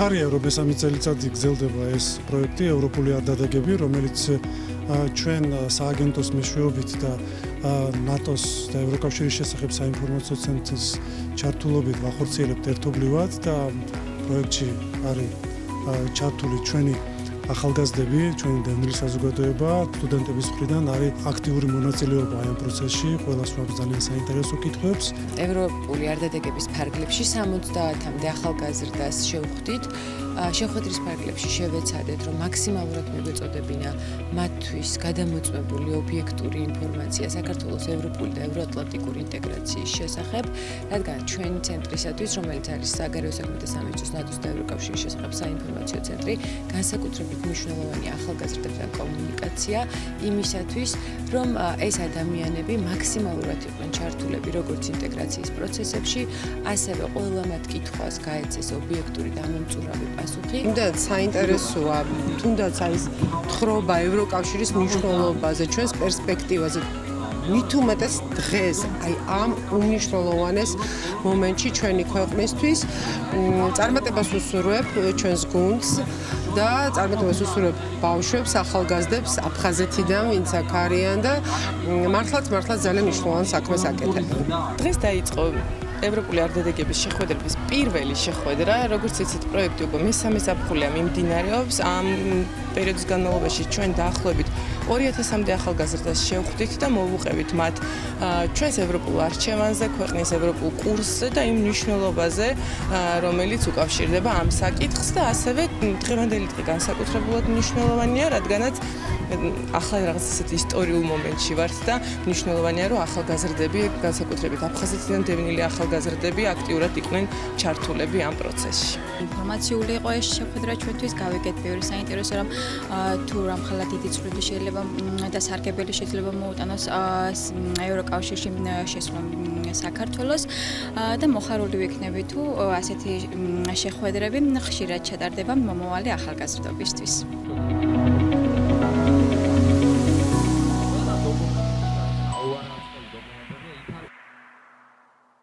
მიხარია, რომ მესამე წელიწადი გრძელდება ეს პროექტი ევროპული არდადეგები, რომელიც ჩვენ სააგენტოს მეშვეობით და ნატოს და ევროკავშირის შესახებ საინფორმაციო ცენტრის ჩართულობით ვახორციელებთ ერთობლივად და პროექტში არის ჩართული ჩვენი ახალგაზრდები, ჩვენი დევნილი საზოგადოება, სტუდენტების მხრიდან არის აქტიური მონაწილეობა ამ პროცესში, ყველას ვამბობ ძალიან საინტერესო კითხვებს. ევროპული არდადეგების ფარგლებში 70-მდე ახალგაზრდას შევხვდით. შეხვედრის ფარგლებში შევეცადეთ, რომ მაქსიმალურად მიგვეწოდებინა მათთვის გადამოწმებული ობიექტური ინფორმაცია საქართველოს ევროპული და ევროატლანტიკური ინტეგრაციის შესახებ, რადგან ჩვენი ცენტრისათვის, რომელიც არის საგარეო საქმეთა სამინისტროს ნატოს და ევროკავშირის შესახებ საინფორმაციო ცენტრი, განსაკუთრებით მნიშვნელოვანია ახალგაზრდებთან კომუნიკაცია იმისათვის, რომ ეს ადამიანები მაქსიმალურად იყვნენ ჩართულები როგორც ინტეგრაციის პროცესებში, ასევე ყველა მათ კითხვას გაეცეს ობიექტური და მომწურავი პასუხი. Თუნდაც საინტერესოა, თუნდაც ის თხრობა ევროკავშირის მნიშვნელობაზე, ჩვენს პერსპექტივაზე. მით უმეტეს დღეს, ამ უმნიშვნელოვანეს მომენტში ჩვენი ქვეყნისთვის წარმატებას ვუსურვებ ჩვენს გუნდს და წარმატებას ვუსურვებ ბავშვებს, ახალგაზრდებს აფხაზეთიდან, ვინც აქ არიან და მართლაც ძალიან მნიშვნელოვან საქმეს აკეთებენ. დღეს დაიწყო ევროპული არდადეგების შეხვედრების პირველი შეხვედრა, როგორც იცით, პროექტი უკვე მესამე ზაფხულია მიმდინარეობს. ამ პერიოდის განმავლობაში ჩვენ დაახლოებით 2000-მდე ახალგაზრდას შევხვდით და მოვუყევით მათ ჩვენს ევროპულ არჩევანზე, ქვეყნის ევროპულ კურსზე და იმ მნიშვნელობაზე, რომელიც უკავშირდება ამ საკითხს და ასევე დღევანდელი დღე განსაკუთრებულად მნიშვნელოვანია, რადგანაც ახლა რაღაც ისეთ ისტორიულ მომენტში ვართ და მნიშვნელოვანია, რომ ახალგაზრდები, განსაკუთრებით აფხაზეთიდან დევნილი ახალგაზრდები აქტიურად იყვნენ ჩართულები ამ პროცესში. ინფორმაციული იყო ეს შეხვედრა ჩვენთვის, გავიგეთ ბევრი საინტერესო, რომ თუ რამხელა დიდი წვლილი შეიძლება და სარგებელი შეიძლება მოუტანოს ევროკავშირში შესვლამ საქართველოს და მოხარული ვიქნები თუ ასეთი შეხვედრები ხშირად ჩატარდება მომავალი ახალგაზრდობისთვის.